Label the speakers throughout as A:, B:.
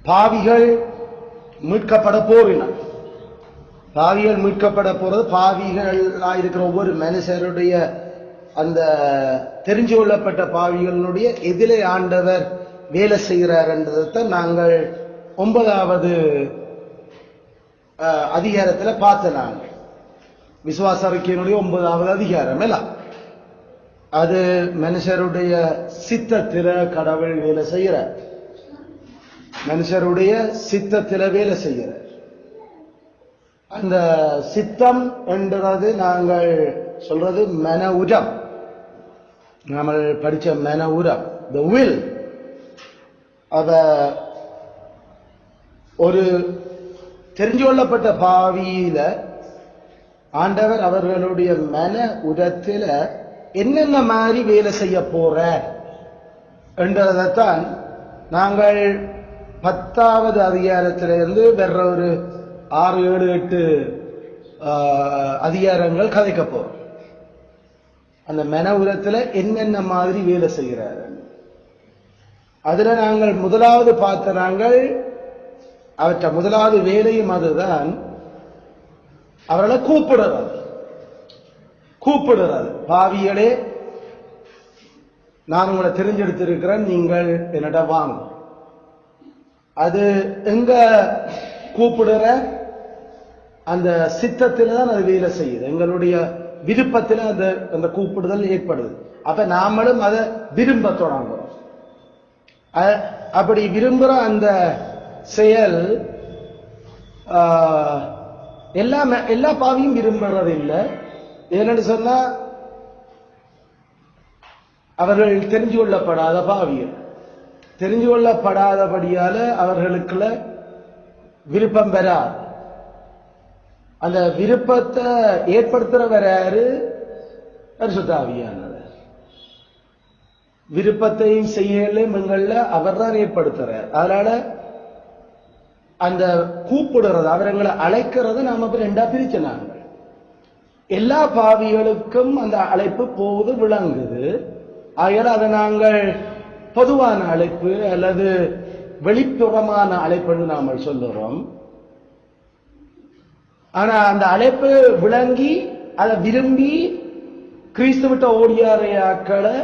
A: பாவிகள் மீட்கப்பட போறினார். பாவிகள் மீட்கப்பட போறது பாவிகளா இருக்கிற ஒவ்வொரு மனுஷருடைய அந்த தெரிஞ்சு கொள்ளப்பட்ட பாவிகளுடைய எதிலே ஆண்டவர் வேலை செய்கிறார் என்றதை நாங்கள் 9வது அதிகாரத்தில் பார்த்த நாங்கள் விசுவாச அறிக்கையினுடைய 9வது அதிகாரம் எல்லாம் அது மனுஷருடைய சித்தத்தில கடவுள் வேலை செய்கிறார். மனுஷருடைய சித்தத்தில வேலை செய்கிறார். அந்த சித்தம் என்றது நாங்கள் சொல்றது மன உரம். நாம படிச்ச மன உரம் the will. அத ஒரு தெரிஞ்சு கொள்ளப்பட்ட பாவியில ஆண்டவர் அவர்களுடைய மன உரத்தில என்னென்ன மாதிரி வேலை செய்ய போற என்றதைத்தான் நாங்கள் 10வது அதிகாரத்திலிருந்து வேற ஒரு 6, 7, 8 அதிகாரங்கள் கதைக்க போறோம். அந்த மன உரத்துல என்னென்ன மாதிரி வேலை செய்கிறார் அதுல நாங்கள் முதலாவது பார்த்த நாங்கள் அவற்ற முதலாவது வேலையும் அதுதான் அவர்களை கூப்பிடுறது. பாவிகளே, நான் உங்களை தெரிஞ்செடுத்திருக்கிறேன், நீங்கள் என்னிட வாங்க. அது எங்க கூப்பிடுற அந்த சித்தத்தில தான் அது வேலை செய்யுது. எங்களுடைய விருப்பத்தில் அந்த கூப்பிடுதல் ஏற்படுது. அப்ப நாமளும் அதை விரும்ப தொடங்குறோம். அப்படி விரும்புற அந்த செயல் எல்லா பாவியும் விரும்புறது இல்லை. ஏன்னு சொன்னா அவர்கள் தெரிஞ்சு கொள்ளப்படாத பாவிகள். தெரிஞ்சு கொள்ளப்படாதபடியால அவர்களுக்குள்ள விருப்பம் பெறாது. அந்த விருப்பத்தை ஏற்படுத்துறவர் யாரு? பரிசுத்த ஆவியானவர். விருப்பத்தையும் செய்யலும் எங்கள்ல அவர் தான் ஏற்படுத்துறார். அதனால அந்த கூப்பிடுறது, அவர்களை அழைக்கிறது நாம ரெண்டா பிரிச்சு நாங்கள் எல்லா பாவிகளுக்கும் அந்த அழைப்பு போது விளங்குது. ஆகையால் அதை நாங்கள் பொதுவான அழைப்பு அல்லது வெளிப்புறமான அழைப்புன்னு நாம சொல்லுறோம். ஆனா அந்த அழைப்பு விளங்கி அதை விரும்பி கிறிஸ்துவிட்ட ஓடியாரையாக்களை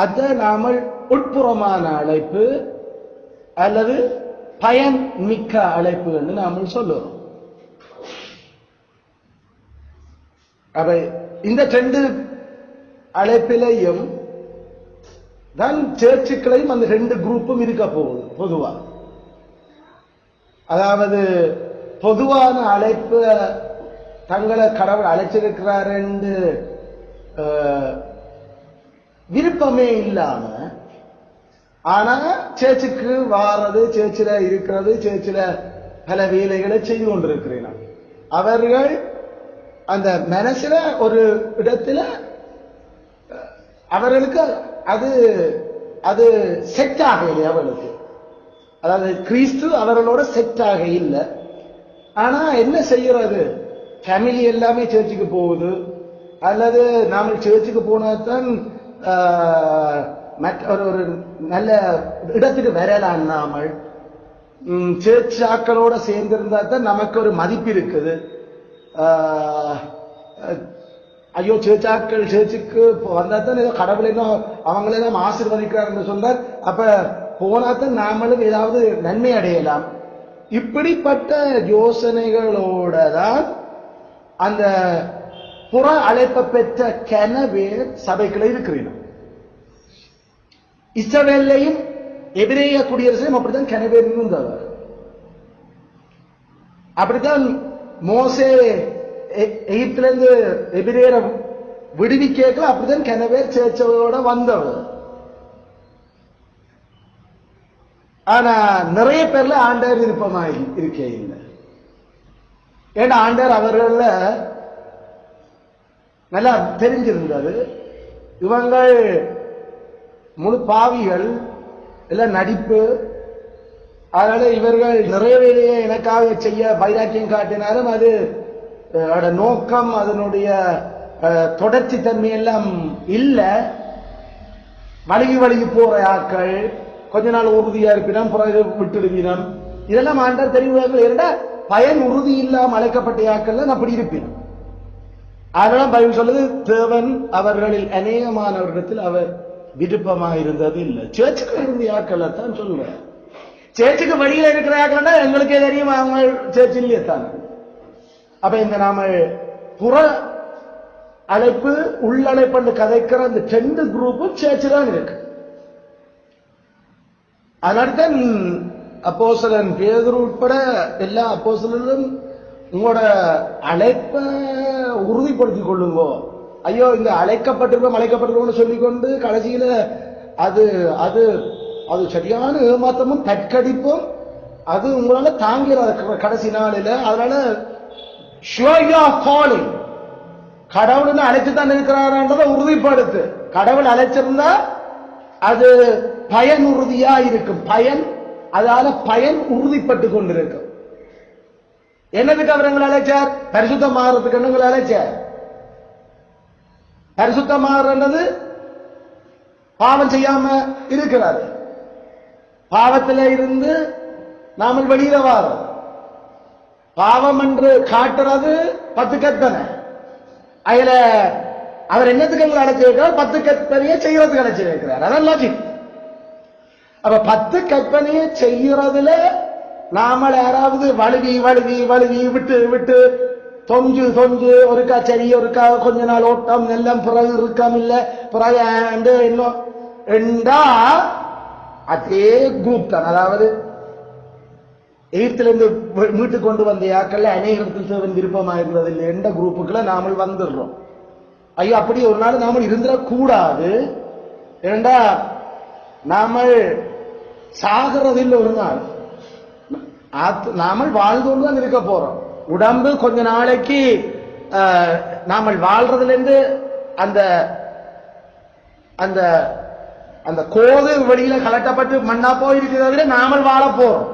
A: அதை நாம உட்புறமான அழைப்பு அல்லது பயன் மிக்க அழைப்பு என்று நாம சொல்லுறோம். அவை இந்த 2 அழைப்பிலையும் தான் சேர்ச்சுக்களையும் அந்த 2 குரூப்பும் இருக்க போகுது பொதுவா. அதாவது பொதுவான அழைப்பு தங்களை கடவுள் அழைச்சிருக்கிறார் என்று விருப்பமே இல்லாம, ஆனா சேர்ச்சுக்கு வாரது, சேர்ச்சில இருக்கிறது, சேர்ச்சில பல வேலைகளை செய்து கொண்டிருக்கிறேன். அவர்கள் அந்த மனசுல ஒரு இடத்துல அவர்களுக்கு அது செட் ஆகலை. அவர்களுக்கு அதாவது கிறிஸ்து அவர்களோட செட் ஆக இல்லை. ஆனா என்ன செய்யறது? ஃபேமிலி எல்லாமே சர்ச்சுக்கு போகுது, அல்லது நாம சர்ச்சுக்கு போனாதான் ஒரு நல்ல இடத்துக்கு வரலாம். நாமல் சர்ச் ஆக்களோட சேர்ந்திருந்தா தான் நமக்கு ஒரு மதிப்பு இருக்குது. ஐயோ சேர்ச்சாக்கள் சேர்ச்சுக்கு வந்தா தான் ஏதோ கடவுள் என்ன அவங்களே நம்ம ஆசீர்வதிக்கிறார் சொன்னார். அப்ப போனாதான் நாமளும் ஏதாவது நன்மை அடையலாம். இப்படிப்பட்ட யோசனைகளோட தான் அந்த புற அழைப்பை பெற்ற கனவேர் சபைகளை இருக்கிறீர்கள். இஸ்ரவேலையும் எபிரேய குடியரசையும் அப்படித்தான் கனவேர் இருந்தவர். அப்படித்தான் மோசே எகிப்திலிருந்து எபிரேயர விடுவிக்கல, அப்படித்தான் கனவேர் சேர்ச்சோட வந்தவர். ஆனா நிறைய பேர்ல ஆண்டவர் விருப்பமாக இருக்கே இல்லை. ஏன்னா ஆண்டவர் அவர்கள நல்லா தெரிஞ்சிருந்தது. இவங்கள் முழு பாவிகள் எல்லாம் நடிப்பு. அதனால இவர்கள் நிறைய வேலையை எனக்காக செய்ய வைராக்கியம் காட்டினாலும் அது நோக்கம், அதனுடைய தொடர்ச்சி தன்மை எல்லாம் இல்ல. வழுகி போற ஆட்கள், கொஞ்ச நாள் உறுதியா இருப்பினம் பிறகு விட்டுடுவினம். இதெல்லாம் ஆண்டார் தெரிவுகள் இருந்தா பயன் உறுதி இல்லாம அழைக்கப்பட்ட ஆட்கள் அப்படி இருப்பினும். அதனால பைபிள் சொல்லுது தேவன் அவர்களில் அநேகமானவரிடத்தில் அவர் விருப்பமாக இருந்தது இல்லை. சேர்ச்சுக்கு இருந்த ஆட்கள் தான் சொல்லுவேன். சேர்ச்சுக்கு வெளியில இருக்கிற ஆட்கள் எங்களுக்கே தெரியும் அவங்க சேர்ச்சு இல்லையே தான். அப்ப இந்த நாம புற அழைப்பு உள்ளழைப்பு கதைக்கிற அந்த 2 குரூப்பும் சேர்ச்சு தான் இருக்கு. அதனால்தான் அப்போஸ்தலன் பேதுரு உட்பட எல்லா அப்போஸ்தலரும் உங்களோட அழைப்பை உறுதிப்படுத்திக் கொள்ளுங்க. ஐயோ இங்க அழைக்கப்பட்டிருக்கோம் சொல்லிக்கொண்டு கடைசியில அது அது அது சரியான ஏமாற்றமும் தற்கடிப்பும் அது உங்களால தாங்கிறாது கடைசி நாளில. அதனால கடவுள் அழைச்சுதான் இருக்கிறாரன்றதை உறுதிப்படுத்து. கடவுள் அழைச்சிருந்தா அது பயன் உறுதியா இருக்கும். பயன் அதால பயன் உறுதிப்பட்டு கொண்டிருக்கும். என்னதுக்கு அவர் எங்களை அழைச்சார்? பரிசுத்தமாகறதுக்கு எங்களை அழைச்சார். பரிசுத்தமாகறது பாவம் செய்யாம இருக்கிறாரு. பாவத்தில இருந்து நாம வெளியில வாரோம். பாவம் என்று காட்டுறது 10 கற்பனை. அதுல அவர் என்னத்துக்கு எங்களை அழைச்சிருக்கிறார்? 10 கற்பனையை செய்யறதுக்கு அழைச்சிருக்கிறார். அதான் லாஜிக். அப்ப 10 கற்பனையை செய்யறதுல நாம யாராவது வழுவி வழுவி வழுவி விட்டு விட்டு தொஞ்சு தொஞ்சு ஒருக்கா சரி ஒருக்கா கொஞ்ச நாள் ஓட்டம் எல்லாம் பிறகு இருக்காம இல்ல பிறகு இன்னும் என்றா அதே குரூப் தான். அதாவது எகிப்திலிருந்து மீட்டு கொண்டு வந்த யாக்கள்ல அநேகத்தில் தேவன் விருப்பமாக இருந்தது இல்லை எந்த குரூப்புக்குள்ள நாமல் வந்துடுறோம். ஐயோ அப்படி ஒரு நாள் நாமல் இருந்துடக்கூடாது. ஏண்டா நாமல் சாகிறதில்லை. ஒரு நாள் நாமல் வாழ்ந்து கொண்டு தான் இருக்க போறோம். உடம்பு கொஞ்ச நாளைக்கு நாமல் வாழ்றதுல இருந்து அந்த அந்த அந்த கோது வெளியில கலட்டப்பட்டு மண்ணா போயிருக்கிறத நாமல் வாழ போறோம்.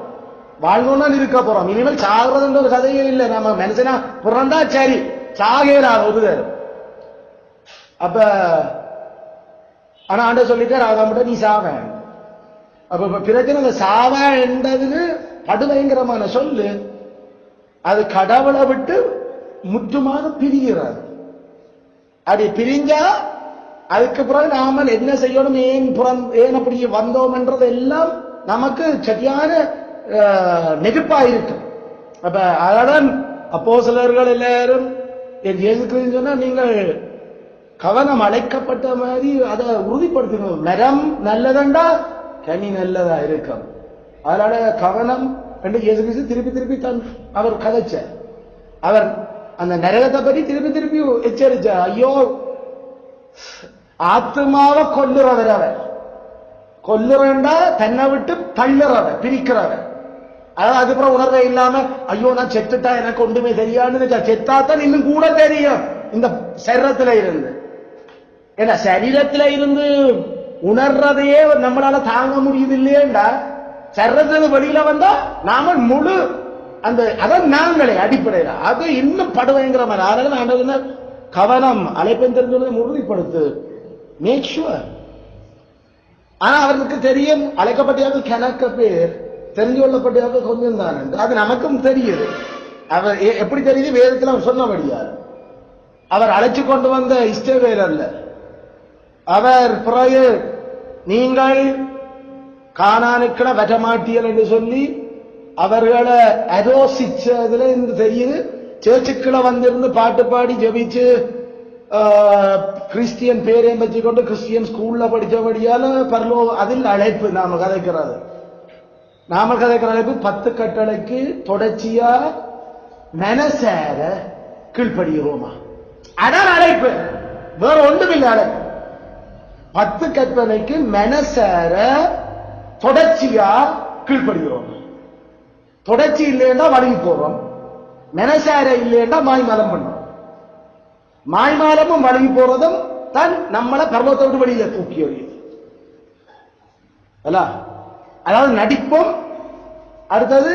A: வாழ்ந்தோம்னா இருக்க போறோம். இனிமேல் சாகுறதுன்ற ஒரு கதையே இல்லை. நம்ம மனுஷனா பிறந்தா சரி சாகேராது ஒரு அப்ப ஆனா ஆண்ட சொல்லிட்டார் அவன் நீ சாவ. அப்ப பிரச்சனை சாவ என்றதுன்னு படுபயங்கரமான சொல்லு. அது கடவுளை விட்டு முற்றுமாக பிரிகிறது. அப்படி பிரிஞ்சா அதுக்கு பிறகு நாம என்ன செய்யணும், ஏன் அப்படி வந்தோம் என்றது எல்லாம் நமக்கு சரியான நெருப்பாயிருக்கு. அப்ப அதான் அப்போஸ்தலர்கள் எல்லாரும் இயேசு கிறிஸ்து சொன்னா நீங்கள் கவனம் அழைக்கப்பட்ட மாதிரி அதை உறுதிப்படுத்தணும். மரம் நல்லதண்டா கனி நல்லதா இருக்கும். அதனால கவனம் என்று இயேசு கிறிஸ்து திருப்பி திருப்பி தான் அவர் கதைச்சார். அவர் அந்த நரகத்தை பற்றி திருப்பி திருப்பி எச்சரிச்சார். ஐயோ ஆத்மாவை கொல்லுறவர், அவர் கொல்லுறா தன்னை விட்டு தள்ளுறவர், பிரிக்கிறவர். அதாவது அதுக்கப்புறம் உணர்வே இல்லாம ஐயோ நான் செத்துட்டா எனக்கு ஒன்றுமே தெரியாதுன்னு செத்தாத்தான் இன்னும் கூட தெரியும் இந்த சரீரத்துல இருந்து. ஏன்னா சரீரத்துல இருந்து உணர்றதையே நம்மளால தாங்க முடியுது இல்லையேண்டா சரீரத்துல வெளியில வந்தா நாம முழு அந்த அதான் நாங்களே அடிப்படையில அது இன்னும் படுவைங்கிற மாதிரி. அதனால நான் கவனம் அழைப்பேன் தெரிஞ்சதை உறுதிப்படுத்து, மேக் ஷுவர். ஆனா அவருக்கு தெரியும் அழைக்கப்பட்டியாக கணக்க பேர் தெரிஞ்சு கொள்ளப்பட்டியாக கொஞ்சம் தான். அது நமக்கும் தெரியுது. அவர் எப்படி தெரியுது? வேதத்தில் அவர் சொன்னபடியார். அவர் அழைச்சு கொண்டு வந்த இஸ்ரவேல் அல்ல. அவர் பிறகு நீங்கள் கானானுக்களை வரமாட்டியல் என்று சொல்லி அவர்களை அரோசிச்சதுல இருந்து தெரியுது. சேர்ச்சுக்களை வந்திருந்து பாட்டு பாடி ஜபிச்சு கிறிஸ்டியன் பேரையும் வச்சுக்கொண்டு கிறிஸ்டியன் ஸ்கூல்ல படிச்சபடியால பரலோ அதில் அழைப்பு நாம கதைக்கிறது. நாம கதைக்கிற அழைப்பு 10 கட்டளைக்கு தொடர்ச்சியா மனசார கீழ்படுகிறோமா, அதான் அழைப்பு. வேற ஒன்றுமில்லை அழைப்பு. 10 கற்பனைக்கு மனசார தொடர்ச்சியா கீழ்படுகிறோம். தொடர்ச்சி இல்லைன்னா வழங்கி போறோம். மனசார இல்லைன்னா மாய்மாலம் பண்றோம். மாய்மாலமும் வழங்கி போறதும் தான் நம்மளை பர்வத்தை விட்டு வெளியில தூக்கி எறியுது. அதாவது நடிப்போம், அடுத்தது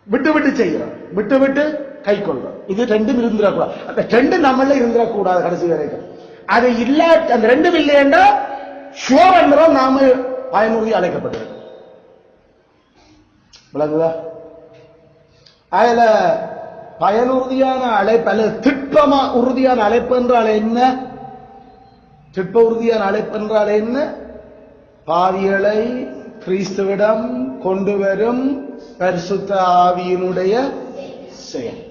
A: விட்டு விட்டு செய்யறோம், விட்டு விட்டு கை கொள்றோம். இது ரெண்டும் இருந்துடக்கூடாது. அந்த ரெண்டு நம்மள இருந்துடக்கூடாது கடைசி வரைக்கும். அது இல்ல, அந்த ரெண்டும் இல்லைன்னா ஷோ பண்றோம் நாம பயனுறுதி அழைக்கப்பட்டிருக்கு. விளங்குதா? அதுல பயனுறுதியான அழைப்பு அல்லது திட்பமா உறுதியான அழைப்பு என்றால் என்ன? திட்ப உறுதியான அழைப்பு என்றால் என்ன? பாவிகளை கிறிஸ்துவிடம் கொண்டு வரும் பரிசுத்த ஆவியினுடைய செயல்.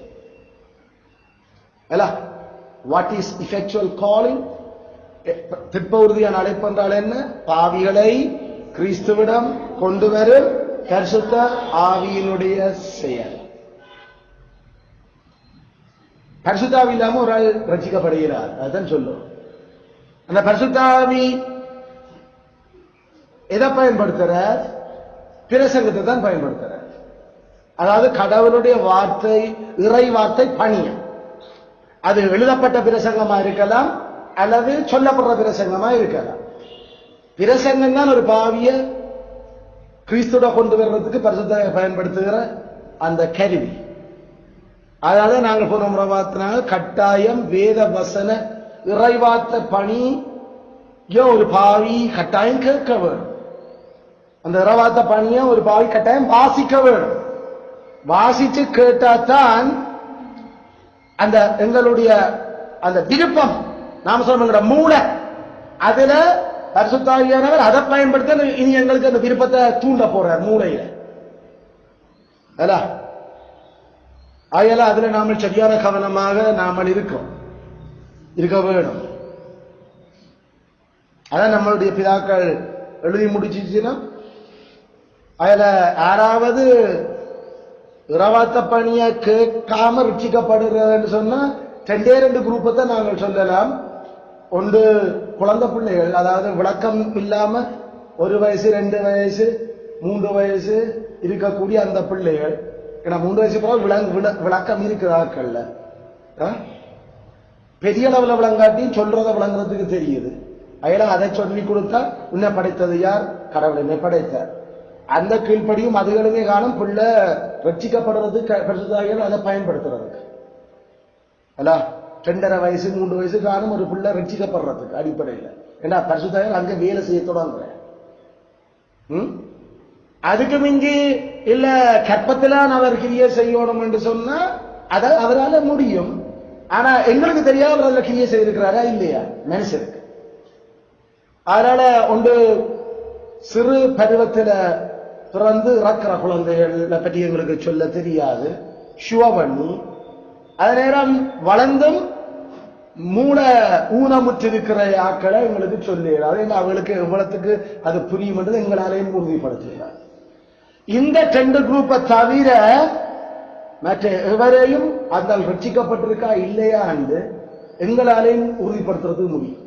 A: What is effectual calling? திட்ப உறுதியான அழைப்பு என்றால் என்ன? பாவிகளை கிறிஸ்துவிடம் கொண்டு வரும் பரிசுத்த ஆவியினுடைய செயல். பரிசுத்த ஆவி இல்லாம ஒரு ஆள் ரட்சிக்கப்படுகிறார், அதுதான் சொல்லும். அந்த பரிசுத்த ஆவி எதை பயன்படுத்துறார்? பிரசங்கத்தை தான் பயன்படுத்துறார். அதாவது கடவுளுடைய வார்த்தை, இறை வார்த்தை பணியம். அது எழுதப்பட்ட பிரசங்கமா இருக்கலாம் அல்லது சொல்லப்படுற பிரசங்கமா இருக்கலாம். பிரசங்கம் தான் ஒரு பாவிய கிறிஸ்துவ கொண்டு வர்றதுக்கு பரிசுத்த பயன்படுத்துகிற அந்த கருவி. அதாவது நாங்கள் போன முறை பார்த்தினாங்க, கட்டாயம் வேத வசன இறைவார்த்த பணி ஒரு பாவி கட்டாயம் கேட்க வேணும். அந்த இறைவார்த்த பணிய ஒரு பாவி கட்டாயம் வாசிக்க வேணும். வாசிச்சு கேட்டாதான் அந்த எங்களுடைய அந்த விருப்பம், நாம சொல்லுங்கிற மூளை, அதுல பரிசுத்தாவியானவர் அதை பயன்படுத்த இனி எங்களுக்கு அந்த விருப்பத்தை தூண்ட போறார் மூளையில. அதுல நாம சரியான கவனமாக நாமல் இருக்க வேணும். அதான் நம்மளுடைய பிதாக்கள் எழுதி முடிச்சுச்சுன்னா, அதுல யாராவது இரவாத்த பணிய கேட்காம ரட்சிக்கப்படுறதுன்னு சொன்னா ரெண்டு குரூப்பை தான் நாங்கள் சொல்லலாம். ஒன்று குழந்தை பிள்ளைகள், அதாவது விளக்கம் இல்லாம 1 வயசு 2 வயசு 3 வயசு இருக்கக்கூடிய அந்த பிள்ளைகள். ஏன்னா 3 வயசு விளக்கம் இருக்கிறார்கள்ல, பெரிய அளவுல விளங்காட்டி சொல்றத விளங்குறதுக்கு தெரியுது. அயலாம் அதை சொல்லி கொடுத்தா உன்னை படைத்தது யார்? கடவுள் என்னை படைத்தார். அந்த கீழ்ப்படியும் அதுகளுமே காணும் பிள்ளை ரட்சிக்கப்படுறதுக்கு அதை பயன்படுத்துறதுக்கு. 2.5 வயசு 3 வயசு காணும் ஒரு பிள்ளை ரட்சிக்கப்படுறதுக்கு அடிப்படையில். ஏன்னா பரிசுத்தாவியானவர் அங்க வேலை செய்ய தொடங்குற. அதுக்கு மிஞ்சி இல்ல கற்பத்திலான் அவர் கிரியை செய்யணும் என்று சொன்னா அவரால முடியும். ஆனா எங்களுக்கு தெரியாத அவர் அதுல கிரியை செய்திருக்கிறாரா இல்லையா மனுஷருக்கு. அதனால ஒன்று சிறு பருவத்தில பிறந்து இறக்கிற குழந்தைகளை பற்றி எங்களுக்கு சொல்ல தெரியாது, ஷுவ பண்ணி. அதே நேரம் வளர்ந்தும் மூளை ஊனமுற்றிருக்கிற ஆக்களை எங்களுக்கு சொல்லிடாது. அவங்களுக்கு எவ்வளவுக்கு அது புரியும் என்று எங்களாலையும் உறுதிப்படுத்துகிறார். இந்த 2 குரூப்பை தவிர மற்ற எவரையும் அந்த ரட்சிக்கப்பட்டிருக்கா இல்லையா என்று எங்களாலையும் உறுதிப்படுத்துறது முடியும்.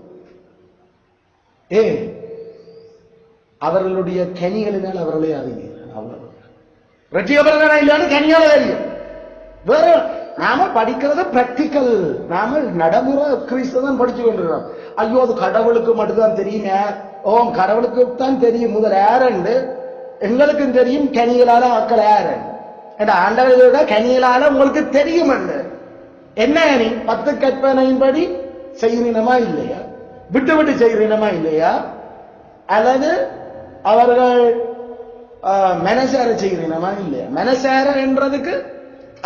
A: அவர்களுடைய கனிகளினால் அவர்களே அறிவீர்கள். ரட்சிக்கப்படுறா இல்லையான்னு கனியால அறியும். வேற நாம படிக்கிறது பிராக்டிக்கல், நாம நடைமுறை கிறிஸ்துவன் படிச்சு கொண்டிருக்கிறோம். ஐயோ அது கடவுளுக்கு மட்டும்தான் தெரியுமே. கடவுளுக்கு தான் தெரியும் முதல் யாருண்டு, எங்களுக்கும் தெரியும் கனிகளால ஆக்கள் யாரு. ஆண்டவர்களோட கனிகளால உங்களுக்கு தெரியும். என்ன கனி? 10 கற்பனையின்படி செய்கிறீனமா இல்லையா? விட்டு விட்டு செய்கிறீனமா இல்லையா? அல்லது அவர்கள் மனசார செய்கிறீனமா இல்லையா? மனசார என்றதுக்கு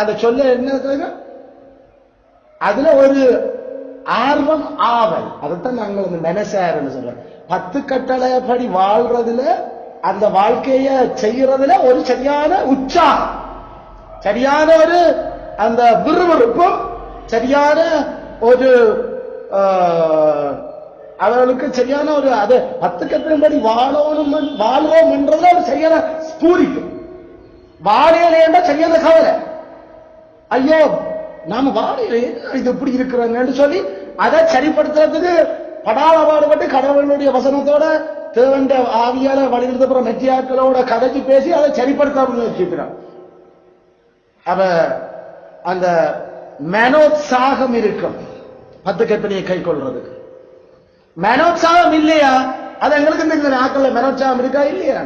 A: அதை சொல்ல என்ன, அதுல ஒரு ஆர்வம் ஆவல், அதைத்தான் நாங்கள் அந்த மனசாரன்னு சொல்றோம். 10 கட்டளைப்படி வாழ்றதுல, அந்த வாழ்க்கைய செய்யறதுல ஒரு சரியான உற்சாகம், சரியான ஒரு அந்த விறுவிறுப்பும், சரியான ஒரு அவர்களுக்கு சரியான ஒரு அது 10 கட்டளைப்படி வாழ்றோம் என்றதுல ஒரு சரியான ஸ்பூரிக்கும். வாழையிலே என்ற சரியான கவலை, ஐயோ நாம வாழையிலே இது எப்படி இருக்கிறாங்கன்னு சொல்லி அதை சரிப்படுத்துறதுக்கு படாத பாடுபட்டு கடவுளுடைய வசனத்தோட தேவண்ட ஆவியால வலியுறுத்தப்படுற மெத்தியாக்களோட கதைச்சு பேசி அதை சரிப்படுத்த முயற்சிக்கிறான். அவ அந்த மனோத்சாகம் இருக்கும் 10 கற்பனையை கை கொள்றதுக்கு. மனோத்சாகம் இல்லையா? அது எங்களுக்கு இந்த நாட்கள்ல மனோத்சாகம் இருக்கா இல்லையா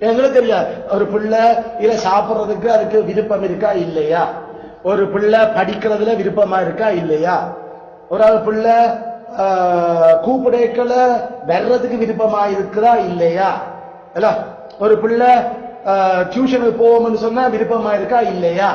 A: எங்களுக்கு தெரியாது. ஒரு பிள்ளை இத சாப்பிடுறதுக்கு அதுக்கு விருப்பம் இருக்கா இல்லையா? ஒரு பிள்ளை படிக்கிறதுல விருப்பமா இருக்கா இல்லையா? ஒரு பிள்ளை கூப்பிடைக்கல வர்றதுக்கு விருப்பமா இருக்குதா இல்லையா? இல்ல ஒரு பிள்ளை டியூஷனுக்கு போவோம்னு சொன்னா விருப்பமா இருக்கா இல்லையா?